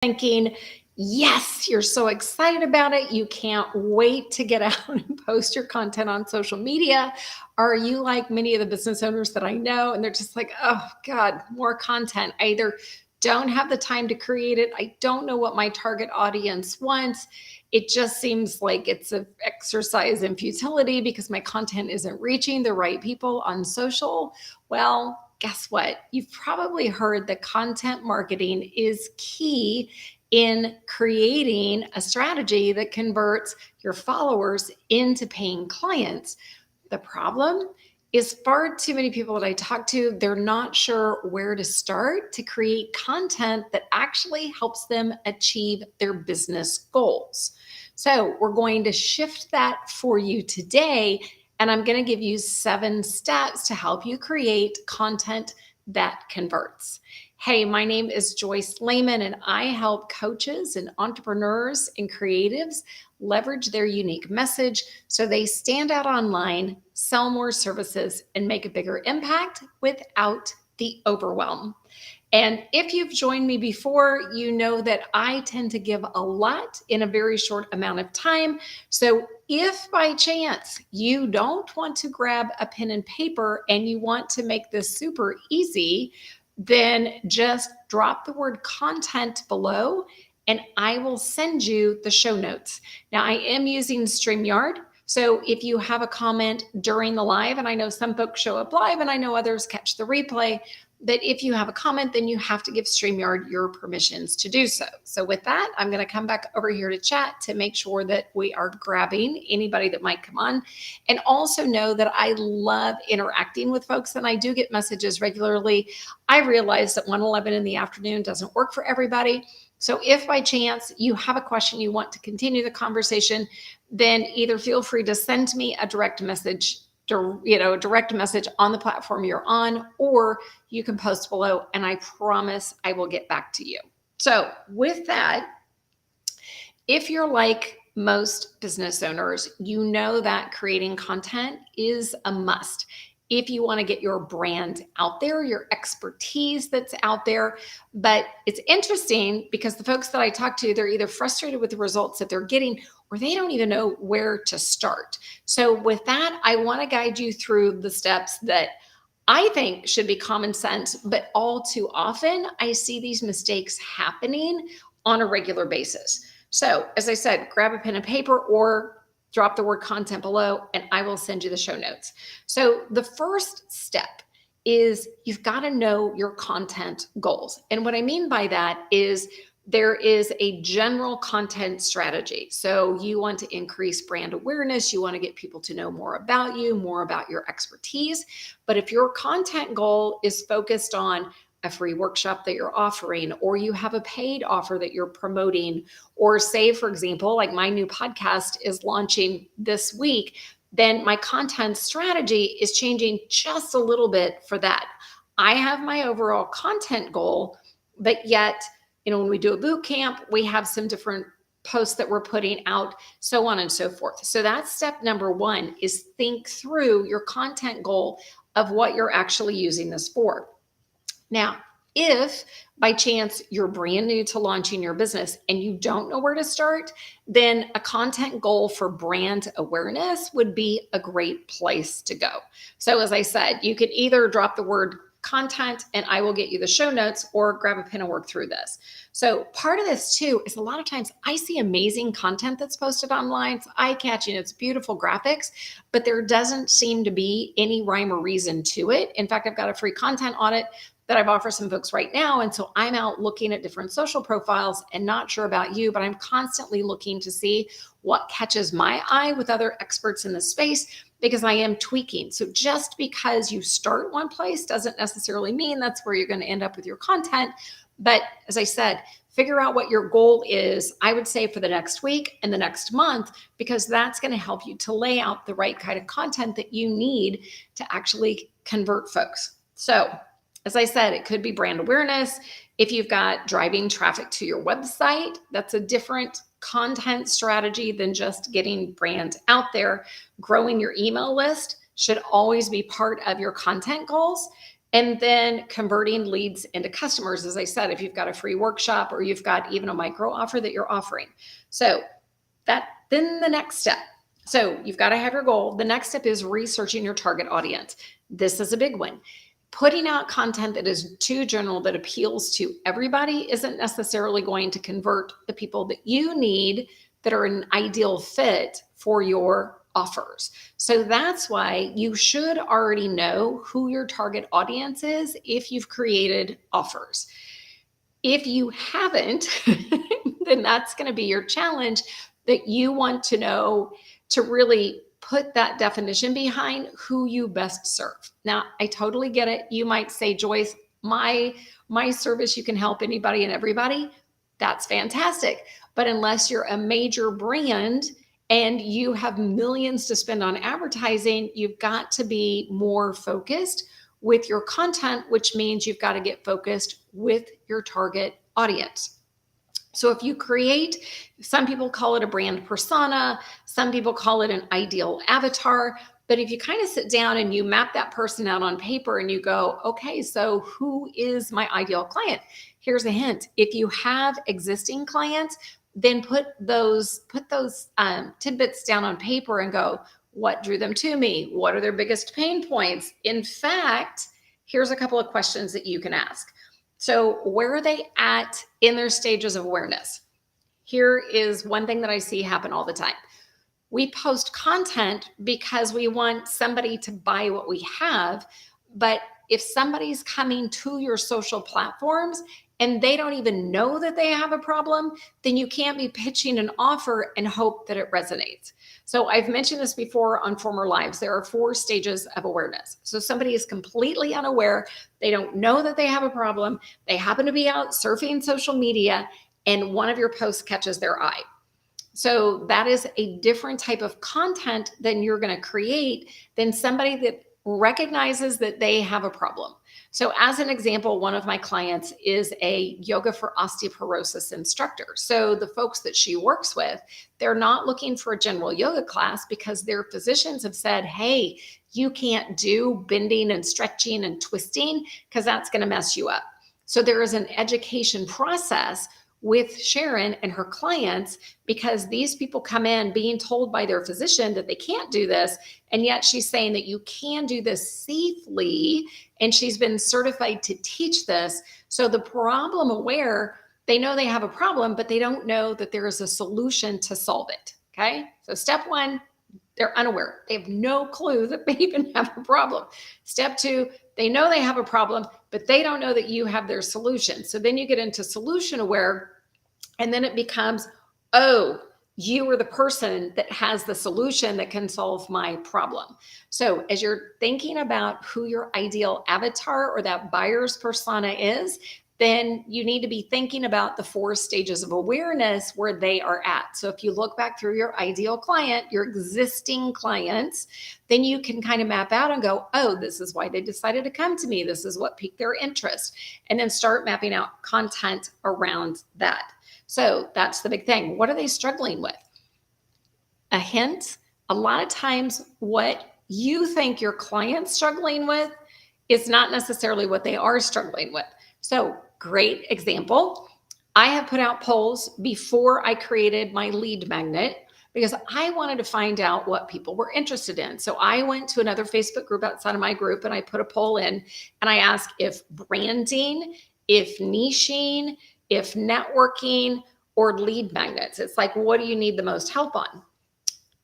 thinking, yes, you're so excited about it. You can't wait to get out and post your content on social media. Are you like many of the business owners that I know? And they're just like, oh God, more content. I either don't have the time to create it. I don't know what my target audience wants. It just seems like it's an exercise in futility because my content isn't reaching the right people on social. Well, guess what? You've probably heard that content marketing is key in creating a strategy that converts your followers into paying clients. The problem is far too many people that I talk to, they're not sure where to start to create content that actually helps them achieve their business goals. So, we're going to shift that for you today, and I'm going to give you 7 steps to help you create content that converts. Hey, my name is Joyce Lehman, and I help coaches and entrepreneurs and creatives leverage their unique message so they stand out online, sell more services, and make a bigger impact without the overwhelm. And if you've joined me before, you know that I tend to give a lot in a very short amount of time. So if by chance you don't want to grab a pen and paper and you want to make this super easy, then just drop the word content below and I will send you the show notes. Now, I am using StreamYard. So if you have a comment during the live, and I know some folks show up live and I know others catch the replay, that if you have a comment, then you have to give StreamYard your permissions to do so. So with that, I'm going to come back over here to chat to make sure that we are grabbing anybody that might come on. And also know that I love interacting with folks and I do get messages regularly. I realize that 1:11 in the afternoon doesn't work for everybody. So if by chance you have a question, you want to continue the conversation, then either feel free to send me a direct message on the platform you're on, or you can post below and I promise I will get back to you. So with that, if you're like most business owners, you know that creating content is a must. If you want to get your brand out there, your expertise that's out there. But it's interesting because the folks that I talk to, they're either frustrated with the results that they're getting or they don't even know where to start. So with that, I want to guide you through the steps that I think should be common sense, but all too often I see these mistakes happening on a regular basis. So as I said, grab a pen and paper or drop the word content below and I will send you the show notes. So the first step is you've got to know your content goals. And what I mean by that is there is a general content strategy. So you want to increase brand awareness. You want to get people to know more about you, more about your expertise. But if your content goal is focused on a free workshop that you're offering, or you have a paid offer that you're promoting, or say, for example, like my new podcast is launching this week, then my content strategy is changing just a little bit for that. I have my overall content goal, but yet, when we do a boot camp, we have some different posts that we're putting out, so on and so forth. So that's step number 1 is think through your content goal of what you're actually using this for. Now, if by chance you're brand new to launching your business and you don't know where to start, then a content goal for brand awareness would be a great place to go. So as I said, you can either drop the word content and I will get you the show notes, or grab a pen and work through this. So part of this too is a lot of times I see amazing content that's posted online. It's eye-catching, it's beautiful graphics, but there doesn't seem to be any rhyme or reason to it. In fact, I've got a free content audit that I've offered some folks right now. And so I'm out looking at different social profiles and not sure about you, but I'm constantly looking to see what catches my eye with other experts in the space, because I am tweaking. So just because you start one place doesn't necessarily mean that's where you're going to end up with your content. But as I said, figure out what your goal is, I would say, for the next week and the next month, because that's going to help you to lay out the right kind of content that you need to actually convert folks. So as I said, it could be brand awareness. If you've got driving traffic to your website, that's a different content strategy than just getting brand out there. Growing your email list should always be part of your content goals. And then converting leads into customers, as I said, if you've got a free workshop or you've got even a micro offer that you're offering. So then the next step. So you've got to have your goal. The next step is researching your target audience. This is a big one. Putting out content that is too general, that appeals to everybody, isn't necessarily going to convert the people that you need that are an ideal fit for your offers. So that's why you should already know who your target audience is if you've created offers. If you haven't, then that's going to be your challenge, that you want to know to really put that definition behind who you best serve. Now, I totally get it. You might say, Joyce, my service, you can help anybody and everybody. That's fantastic. But unless you're a major brand and you have millions to spend on advertising, you've got to be more focused with your content, which means you've got to get focused with your target audience. So if you create, some people call it a brand persona, some people call it an ideal avatar, but if you kind of sit down and you map that person out on paper and you go, okay, so who is my ideal client? Here's a hint. If you have existing clients, then put those tidbits down on paper and go, what drew them to me? What are their biggest pain points? In fact, here's a couple of questions that you can ask. So where are they at in their stages of awareness? Here is one thing that I see happen all the time. We post content because we want somebody to buy what we have, but if somebody's coming to your social platforms and they don't even know that they have a problem, then you can't be pitching an offer and hope that it resonates. So I've mentioned this before on former lives. There are 4 stages of awareness. So somebody is completely unaware. They don't know that they have a problem. They happen to be out surfing social media and one of your posts catches their eye. So that is a different type of content than you're going to create than somebody that recognizes that they have a problem. So as an example, one of my clients is a yoga for osteoporosis instructor. So the folks that she works with, they're not looking for a general yoga class because their physicians have said, hey, you can't do bending and stretching and twisting because that's going to mess you up. So there is an education process with Sharon and her clients because these people come in being told by their physician that they can't do this. And yet she's saying that you can do this safely. And she's been certified to teach this. So the problem aware, they know they have a problem, but they don't know that there is a solution to solve it. Okay. So step 1, they're unaware. They have no clue that they even have a problem. Step 2, they know they have a problem, but they don't know that you have their solution. So then you get into solution aware, and then it becomes, oh, you are the person that has the solution that can solve my problem. So as you're thinking about who your ideal avatar or that buyer's persona is, then you need to be thinking about the 4 stages of awareness where they are at. So if you look back through your ideal client, your existing clients, then you can kind of map out and go, oh, this is why they decided to come to me. This is what piqued their interest. And then start mapping out content around that. So that's the big thing. What are they struggling with? A hint, a lot of times what you think your client's struggling with is not necessarily what they are struggling with. So great example. I have put out polls before I created my lead magnet because I wanted to find out what people were interested in. So I went to another Facebook group outside of my group and I put a poll in and I asked if branding, if niching, if networking, or lead magnets. It's like, what do you need the most help on?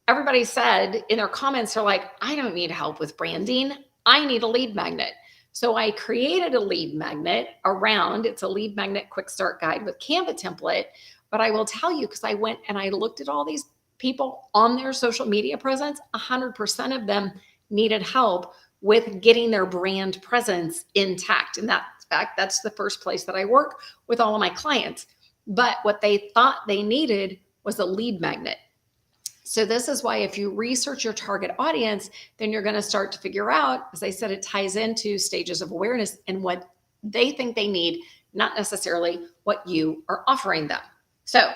Everybody said in their comments, they're like, I don't need help with branding. I need a lead magnet. So I created a lead magnet around, it's a lead magnet quick start guide with Canva template. But I will tell you, because I went and I looked at all these people on their social media presence, 100% of them needed help with getting their brand presence intact. And that's the first place that I work with all of my clients. But what they thought they needed was a lead magnet. So this is why if you research your target audience, then you're going to start to figure out, as I said, it ties into stages of awareness and what they think they need, not necessarily what you are offering them. So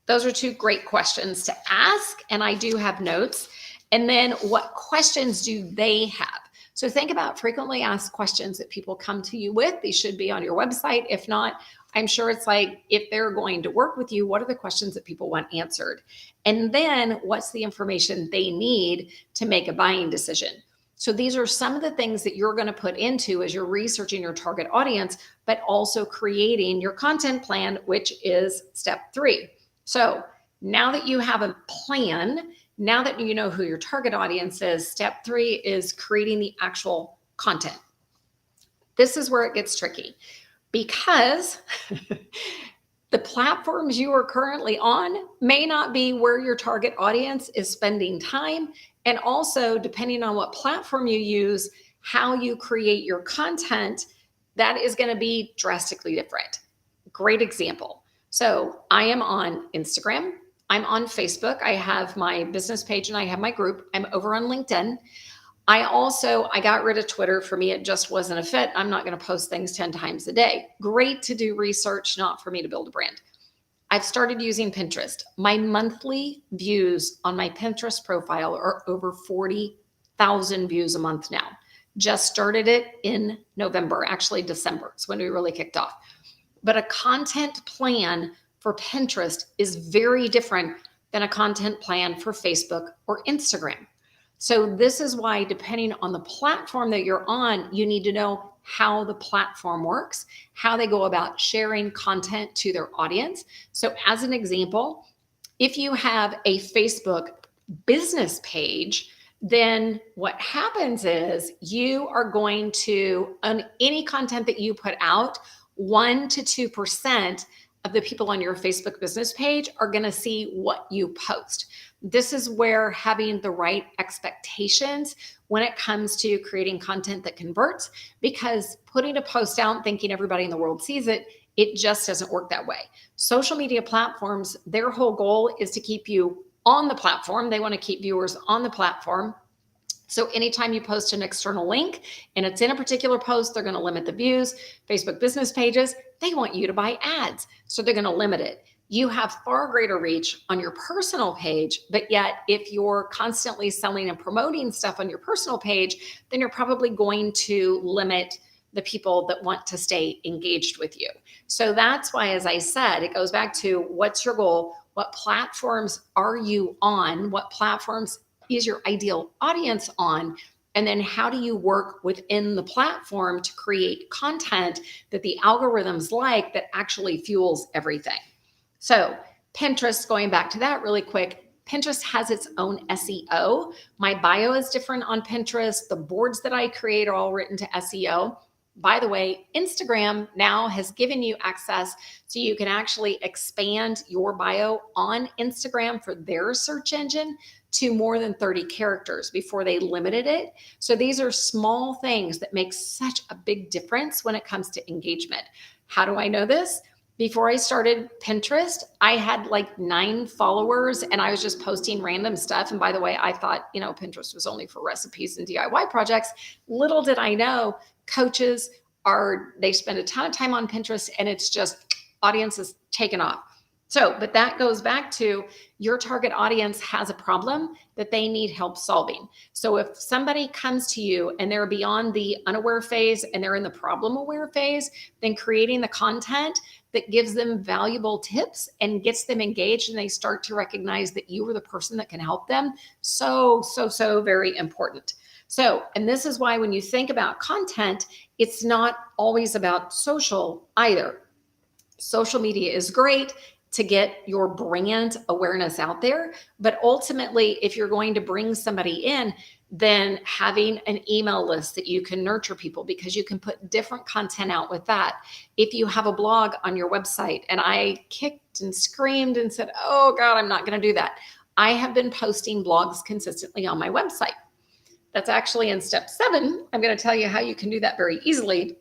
those are 2 great questions to ask. And I do have notes. And then what questions do they have? So think about frequently asked questions that people come to you with. These should be on your website. If not, I'm sure it's like, if they're going to work with you, what are the questions that people want answered? And then what's the information they need to make a buying decision? So these are some of the things that you're going to put into as you're researching your target audience, but also creating your content plan, which is step 3. So now that you have a plan, now that you know who your target audience is, step 3 is creating the actual content. This is where it gets tricky, because the platforms you are currently on may not be where your target audience is spending time. And also, depending on what platform you use, how you create your content, that is going to be drastically different. Great example. So I am on Instagram. I'm on Facebook. I have my business page and I have my group. I'm over on LinkedIn. I got rid of Twitter. For me, it just wasn't a fit. I'm not going to post things 10 times a day. Great to do research, not for me to build a brand. I've started using Pinterest. My monthly views on my Pinterest profile are over 40,000 views a month now. Just started it in November, actually December. It's when we really kicked off. But a content plan for Pinterest is very different than a content plan for Facebook or Instagram. So this is why, depending on the platform that you're on, you need to know how the platform works, how they go about sharing content to their audience. So as an example, if you have a Facebook business page, then what happens is you are going to, on any content that you put out, 1 to 2% of the people on your Facebook business page are going to see what you post. This is where having the right expectations when it comes to creating content that converts, because putting a post out thinking everybody in the world sees it, it just doesn't work that way. Social media platforms, their whole goal is to keep you on the platform. They want to keep viewers on the platform. So anytime you post an external link and it's in a particular post, they're going to limit the views. Facebook business pages, they want you to buy ads, so they're going to limit it. You have far greater reach on your personal page, but yet if you're constantly selling and promoting stuff on your personal page, then you're probably going to limit the people that want to stay engaged with you. So that's why, as I said, it goes back to what's your goal? What platforms are you on? What platforms is your ideal audience on? And then how do you work within the platform to create content that the algorithms like, that actually fuels everything? So Pinterest, going back to that really quick, Pinterest has its own SEO. My bio is different on Pinterest. The boards that I create are all written to SEO. By the way, Instagram now has given you access so you can actually expand your bio on Instagram for their search engine to more than 30 characters. Before, they limited it. So these are small things that make such a big difference when it comes to engagement. How do I know this? Before I started Pinterest, I had like 9 followers and I was just posting random stuff. And by the way, I thought, Pinterest was only for recipes and DIY projects. Little did I know, coaches they spend a ton of time on Pinterest and it's just audience is taken off. So, but that goes back to your target audience has a problem that they need help solving. So if somebody comes to you and they're beyond the unaware phase and they're in the problem aware phase, then creating the content that gives them valuable tips and gets them engaged and they start to recognize that you are the person that can help them. So very important. So, and this is why when you think about content, it's not always about social either. Social media is great to get your brand awareness out there. But ultimately, if you're going to bring somebody in, then having an email list that you can nurture people, because you can put different content out with that. If you have a blog on your website, and I kicked and screamed and said, oh God, I'm not going to do that. I have been posting blogs consistently on my website. That's actually in step 7. I'm going to tell you how you can do that very easily.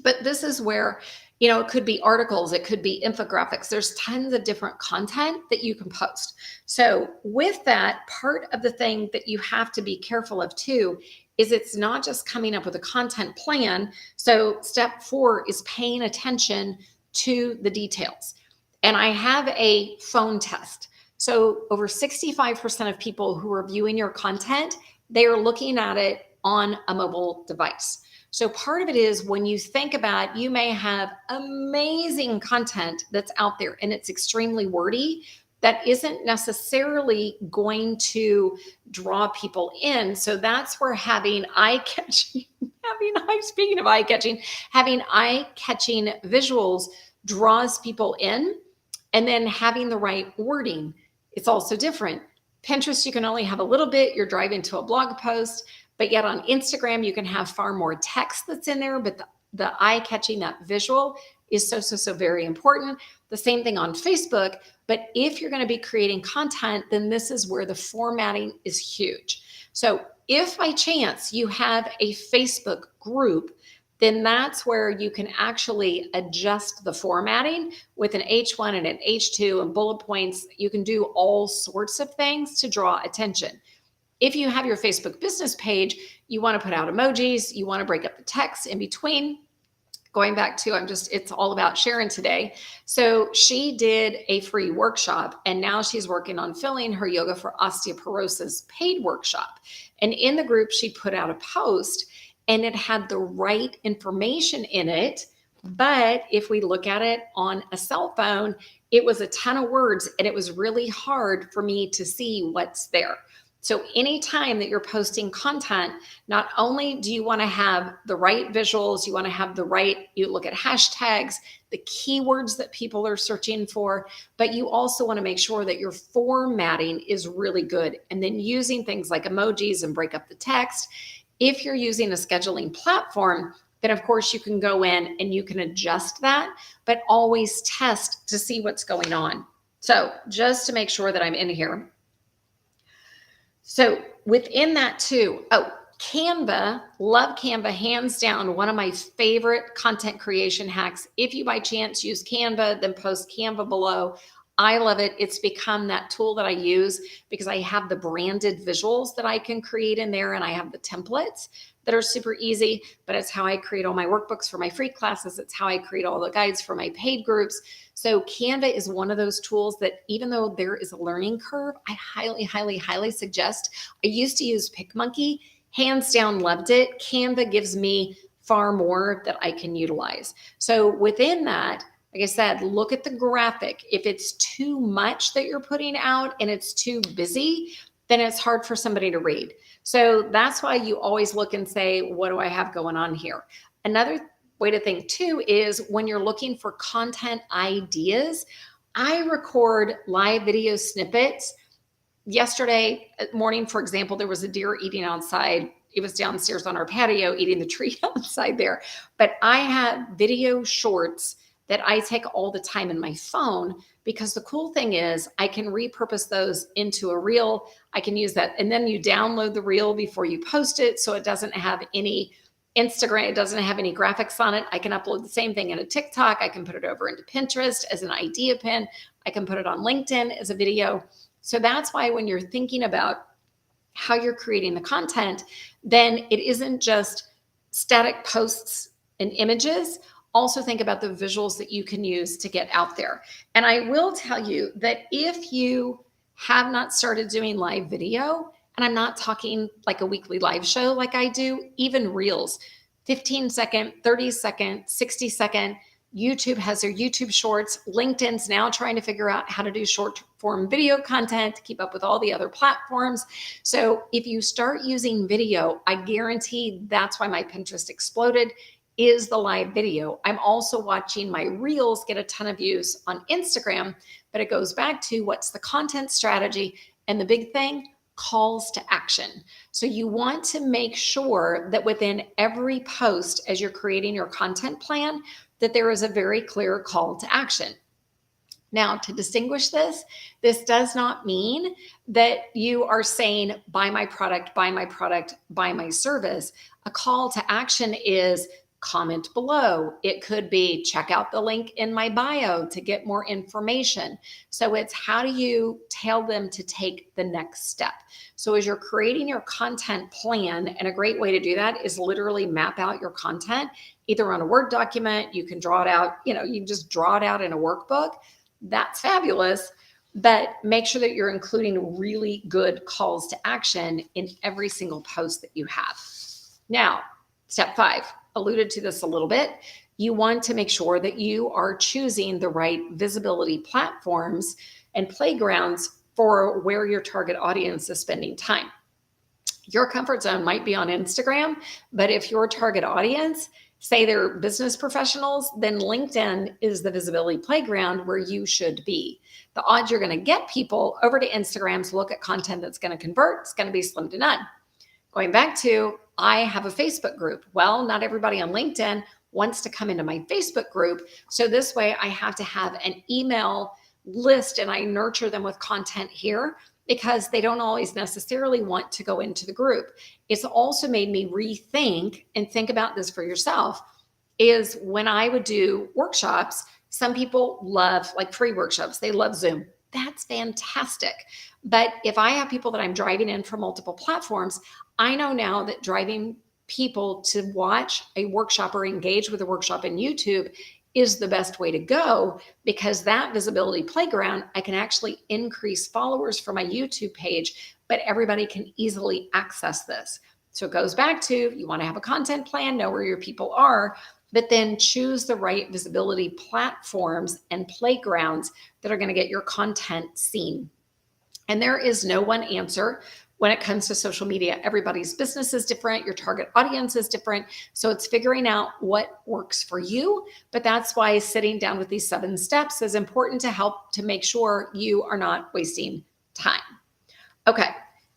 But this is where, it could be articles, it could be infographics. There's tons of different content that you can post. So with that, part of the thing that you have to be careful of too, is it's not just coming up with a content plan. So step 4 is paying attention to the details. And I have a phone test. So over 65% of people who are viewing your content, they are looking at it on a mobile device. So part of it is when you think about, you may have amazing content that's out there and it's extremely wordy that isn't necessarily going to draw people in. So that's where having eye catching, speaking of eye catching, having eye catching visuals draws people in, and then having the right wording. It's also different. Pinterest, you can only have a little bit. You're driving to a blog post, but yet on Instagram, you can have far more text that's in there, but the eye catching, that visual is so very important. The same thing on Facebook. But if you're going to be creating content, then this is where the formatting is huge. So if by chance you have a Facebook group, then that's where you can actually adjust the formatting with an H1 and an H2 and bullet points. You can do all sorts of things to draw attention. If you have your Facebook business page, you want to put out emojis, you want to break up the text in between. Going back to, it's all about Sharon today. So she did a free workshop and now she's working on filling her Yoga for Osteoporosis paid workshop. And in the group, she put out a post and it had the right information in it. But if we look at it on a cell phone, it was a ton of words and it was really hard for me to see what's there. So anytime that you're posting content, not only do you want to have the right visuals, you want to have you look at hashtags, the keywords that people are searching for, but you also want to make sure that your formatting is really good. And then using things like emojis and break up the text. If you're using a scheduling platform, then of course you can go in and you can adjust that, but always test to see what's going on. So just to make sure that I'm in here. So within that too, Canva, love Canva, hands down, one of my favorite content creation hacks. If you by chance use Canva, then post Canva below. I love it. It's become that tool that I use because I have the branded visuals that I can create in there and I have the templates that are super easy, but it's how I create all my workbooks for my free classes. It's how I create all the guides for my paid groups. So Canva is one of those tools that even though there is a learning curve, I highly suggest. I used to use PicMonkey, hands down loved it. Canva gives me far more that I can utilize. So within that, like I said, look at the graphic. If it's too much that you're putting out and it's too busy, then it's hard for somebody to read. So that's why you always look and say, what do I have going on here? Another way to think too is when you're looking for content ideas, I record live video snippets. Yesterday morning, for example, there was a deer eating outside. It was downstairs on our patio eating the tree outside there. But I have video shorts that I take all the time in my phone because the cool thing is I can repurpose those into a reel. I can use that. And then you download the reel before you post it. So it doesn't have any Instagram. It doesn't have any graphics on it. I can upload the same thing into TikTok. I can put it over into Pinterest as an idea pin. I can put it on LinkedIn as a video. So that's why when you're thinking about how you're creating the content, then it isn't just static posts and images. Also think about the visuals that you can use to get out there. And I will tell you that if you have not started doing live video, and I'm not talking like a weekly live show like I do, even reels, 15-second, 30-second, 60-second, YouTube has their YouTube shorts. LinkedIn's now trying to figure out how to do short form video content to keep up with all the other platforms. So if you start using video, I guarantee that's why my Pinterest exploded, is the live video. I'm also watching my reels get a ton of views on Instagram, but it goes back to what's the content strategy and the big thing, calls to action. So you want to make sure that within every post as you're creating your content plan, that there is a very clear call to action. Now, to distinguish this does not mean that you are saying, buy my product, buy my product, buy my service. A call to action is comment below. It could be check out the link in my bio to get more information. So it's how do you tell them to take the next step? So as you're creating your content plan, and a great way to do that is literally map out your content, either on a Word document, you can draw it out, you just draw it out in a workbook. That's fabulous. But make sure that you're including really good calls to action in every single post that you have. Now, step 5, alluded to this a little bit. You want to make sure that you are choosing the right visibility platforms and playgrounds for where your target audience is spending time. Your comfort zone might be on Instagram, but if your target audience, say they're business professionals, then LinkedIn is the visibility playground where you should be. The odds you're going to get people over to Instagram to look at content that's going to convert is going to be slim to none. Going back to, I have a Facebook group. Well, not everybody on LinkedIn wants to come into my Facebook group. So this way I have to have an email list and I nurture them with content here because they don't always necessarily want to go into the group. It's also made me rethink and think about this for yourself is when I would do workshops, some people love like free workshops. They love Zoom. That's fantastic. But if I have people that I'm driving in from multiple platforms, I know now that driving people to watch a workshop or engage with a workshop in YouTube is the best way to go because that visibility playground, I can actually increase followers for my YouTube page, but everybody can easily access this. So it goes back to you want to have a content plan, know where your people are, but then choose the right visibility platforms and playgrounds that are going to get your content seen. And there is no one answer when it comes to social media. Everybody's business is different. Your target audience is different. So it's figuring out what works for you. But that's why sitting down with these 7 steps is important to help to make sure you are not wasting time. Okay,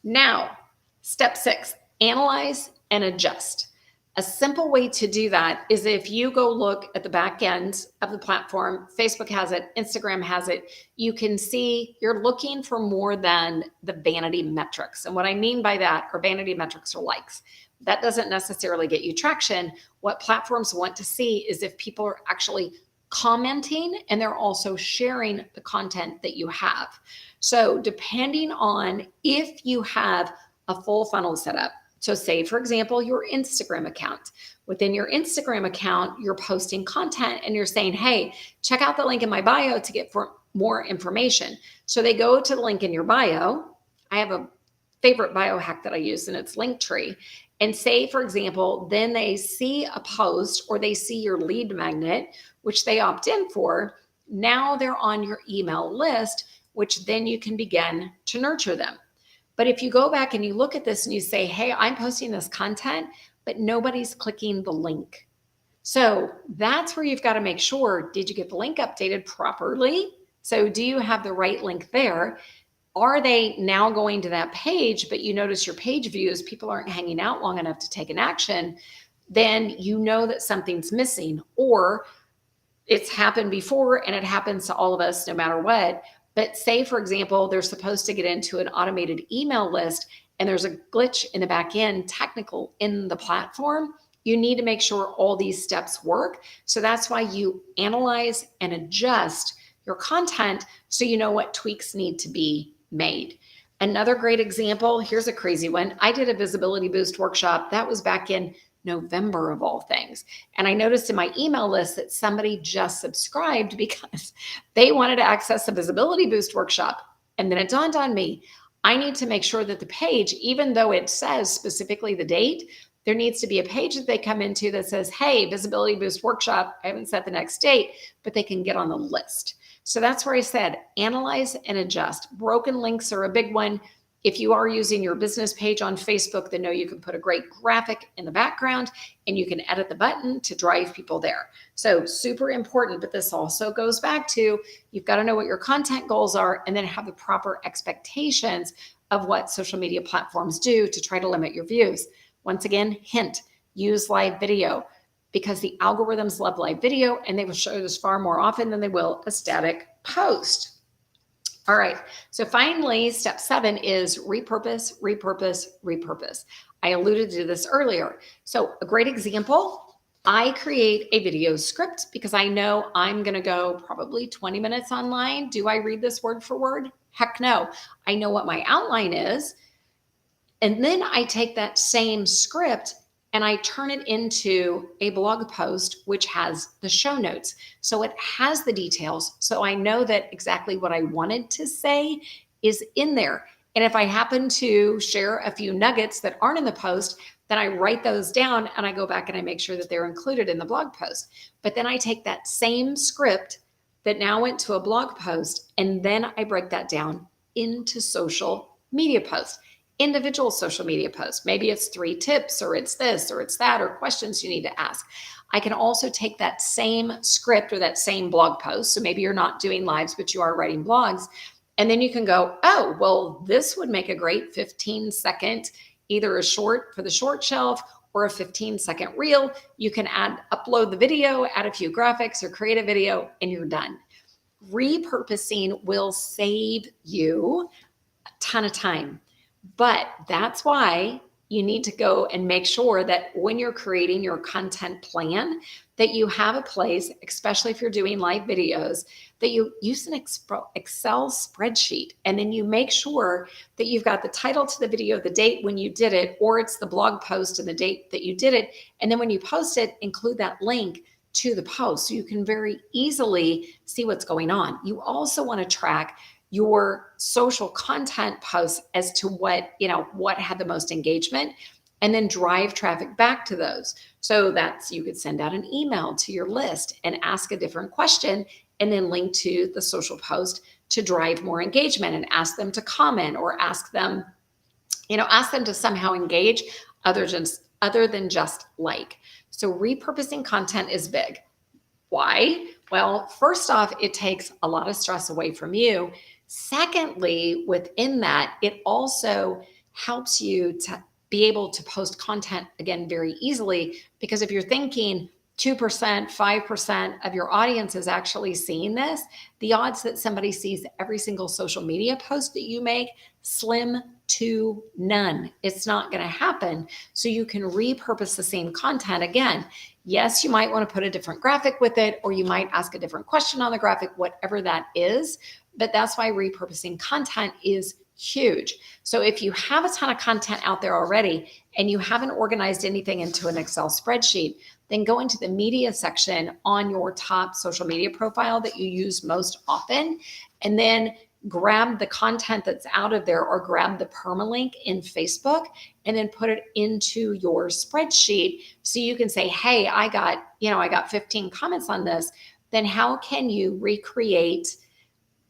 now step 6, analyze and adjust. A simple way to do that is if you go look at the back end of the platform, Facebook has it, Instagram has it, you can see you're looking for more than the vanity metrics. And what I mean by that are vanity metrics or likes. That doesn't necessarily get you traction. What platforms want to see is if people are actually commenting and they're also sharing the content that you have. So depending on if you have a full funnel set up, so say, for example, your Instagram account. Within your Instagram account, you're posting content and you're saying, hey, check out the link in my bio to get more information. So they go to the link in your bio. I have a favorite bio hack that I use and it's Linktree. And say, for example, then they see a post or they see your lead magnet, which they opt in for. Now they're on your email list, which then you can begin to nurture them. But if you go back and you look at this and you say, hey, I'm posting this content, but nobody's clicking the link. So that's where you've got to make sure, did you get the link updated properly? So do you have the right link there? Are they now going to that page, but you notice your page views, people aren't hanging out long enough to take an action, then you know that something's missing, or it's happened before and it happens to all of us no matter what. But say, for example, they're supposed to get into an automated email list and there's a glitch in the back end, technical in the platform. You need to make sure all these steps work. So that's why you analyze and adjust your content so you know what tweaks need to be made. Another great example, here's a crazy one. I did a visibility boost workshop. That was back in November of all things. And I noticed in my email list that somebody just subscribed because they wanted to access the visibility boost workshop. And then it dawned on me, I need to make sure that the page, even though it says specifically the date, there needs to be a page that they come into that says, hey, visibility boost workshop. I haven't set the next date, but they can get on the list. So that's where I said, analyze and adjust. Broken links are a big one. If you are using your business page on Facebook, then know you can put a great graphic in the background and you can edit the button to drive people there. So super important, but this also goes back to you've got to know what your content goals are and then have the proper expectations of what social media platforms do to try to limit your views. Once again, hint, use live video because the algorithms love live video and they will show this far more often than they will a static post. All right, so finally, step 7 is repurpose, repurpose, repurpose. I alluded to this earlier. So a great example, I create a video script because I know I'm gonna go probably 20 minutes online. Do I read this word for word? Heck no. I know what my outline is. And then I take that same script and I turn it into a blog post, which has the show notes. So it has the details. So I know that exactly what I wanted to say is in there. And if I happen to share a few nuggets that aren't in the post, Then I write those down and I go back and I make sure that they're included in the blog post. But then I take that same script that now went to a blog post and then I break that down into social media posts, individual social media posts. Maybe it's 3 tips or it's this or it's that or questions you need to ask. I can also take that same script or that same blog post. So maybe you're not doing lives, but you are writing blogs. And then you can go, oh, well, this would make a great 15-second, either a short for the short shelf or a 15-second reel. You can upload the video, add a few graphics or create a video, and you're done. Repurposing will save you a ton of time. But that's why you need to go and make sure that when you're creating your content plan, that you have a place, especially if you're doing live videos, that you use an Excel spreadsheet. And then you make sure that you've got the title to the video, the date when you did it, or it's the blog post and the date that you did it. And then when you post it, include that link to the post so you can very easily see what's going on. You also want to track your social content posts as to what had the most engagement, and then drive traffic back to those. So that's, you could send out an email to your list and ask a different question and then link to the social post to drive more engagement and ask them to comment or ask them to somehow engage other than just like. So repurposing content is big. Why? Well, first off, it takes a lot of stress away from you. Secondly, within that, it also helps you to be able to post content again very easily, because if you're thinking 2%, 5% of your audience is actually seeing this, the odds that somebody sees every single social media post that you make, slim to none. It's not going to happen. So you can repurpose the same content again. Yes, you might want to put a different graphic with it, or you might ask a different question on the graphic, whatever that is. But that's why repurposing content is huge. So if you have a ton of content out there already and you haven't organized anything into an Excel spreadsheet, then go into the media section on your top social media profile that you use most often, and then grab the content that's out of there, or grab the permalink in Facebook and then put it into your spreadsheet. So you can say, hey, I got 15 comments on this. Then how can you recreate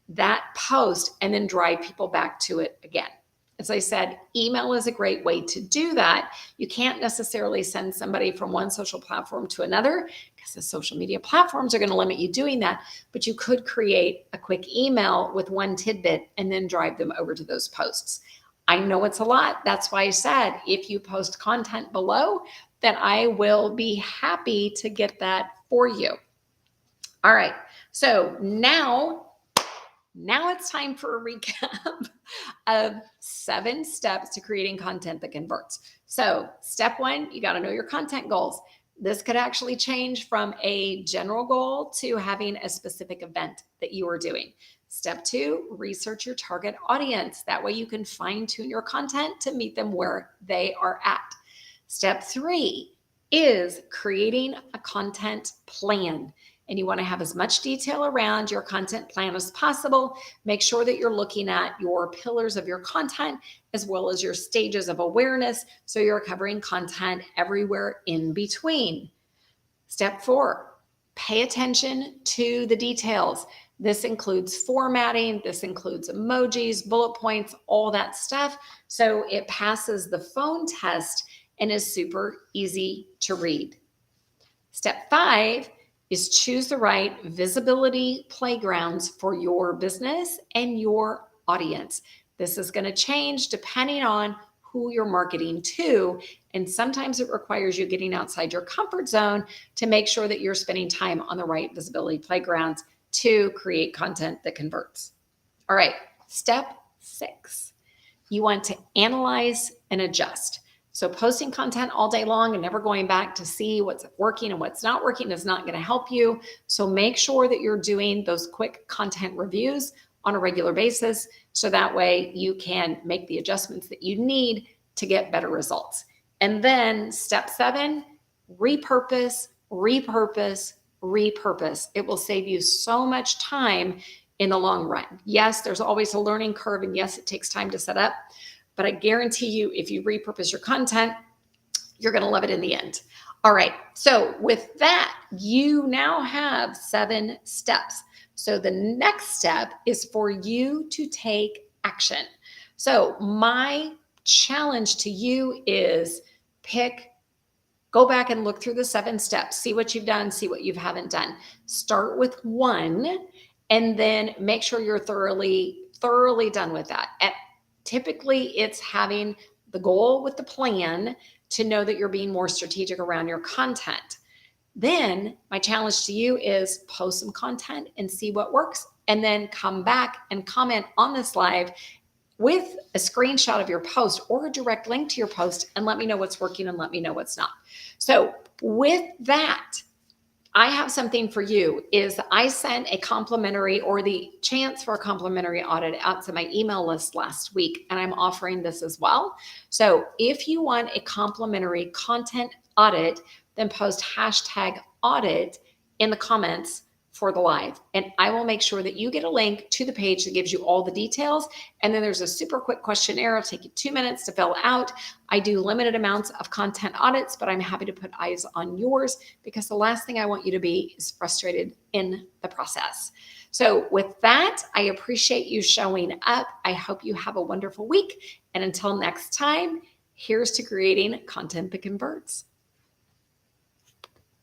that post and then drive people back to it again? As I said, email is a great way to do that. You can't necessarily send somebody from one social platform to another because the social media platforms are going to limit you doing that. But you could create a quick email with one tidbit and then drive them over to those posts. I know it's a lot. That's why I said, if you post content below, then I will be happy to get that for you. All right. So now it's time for a recap of 7 steps to creating content that converts. So step 1, you got to know your content goals. This could actually change from a general goal to having a specific event that you are doing. Step 2, research your target audience. That way you can fine tune your content to meet them where they are at. Step 3 is creating a content plan. And you want to have as much detail around your content plan as possible. Make sure that you're looking at your pillars of your content as well as your stages of awareness, so you're covering content everywhere in between. Step 4, pay attention to the details. This includes formatting, this includes emojis, bullet points, all that stuff. So it passes the phone test and is super easy to read. Step 5 is choose the right visibility playgrounds for your business and your audience. This is going to change depending on who you're marketing to. And sometimes it requires you getting outside your comfort zone to make sure that you're spending time on the right visibility playgrounds to create content that converts. All right, step 6, you want to analyze and adjust. So posting content all day long and never going back to see what's working and what's not working is not going to help you. So make sure that you're doing those quick content reviews on a regular basis, so that way you can make the adjustments that you need to get better results. And then step 7, repurpose, repurpose, repurpose. It will save you so much time in the long run. Yes, there's always a learning curve, and yes, it takes time to set up. But I guarantee you, if you repurpose your content, You're going to love it in the end. All right. So with that, you now have 7 steps. So the next step is for you to take action. So my challenge to you is go back and look through the 7 steps, see what you've done, see what you haven't done. Start with 1 and then make sure you're thoroughly done with that. Typically, it's having the goal with the plan to know that you're being more strategic around your content. Then my challenge to you is post some content and see what works, and then come back and comment on this live with a screenshot of your post or a direct link to your post and let me know what's working and let me know what's not. So with that, I have something for you. Is I sent a complimentary or the chance for a complimentary audit out to my email list last week, and I'm offering this as well. So if you want a complimentary content audit, then post hashtag audit in the comments for the live. And I will make sure that you get a link to the page that gives you all the details. And then there's a super quick questionnaire. It'll take you 2 minutes to fill out. I do limited amounts of content audits, but I'm happy to put eyes on yours because the last thing I want you to be is frustrated in the process. So with that, I appreciate you showing up. I hope you have a wonderful week. And until next time, here's to creating content that converts.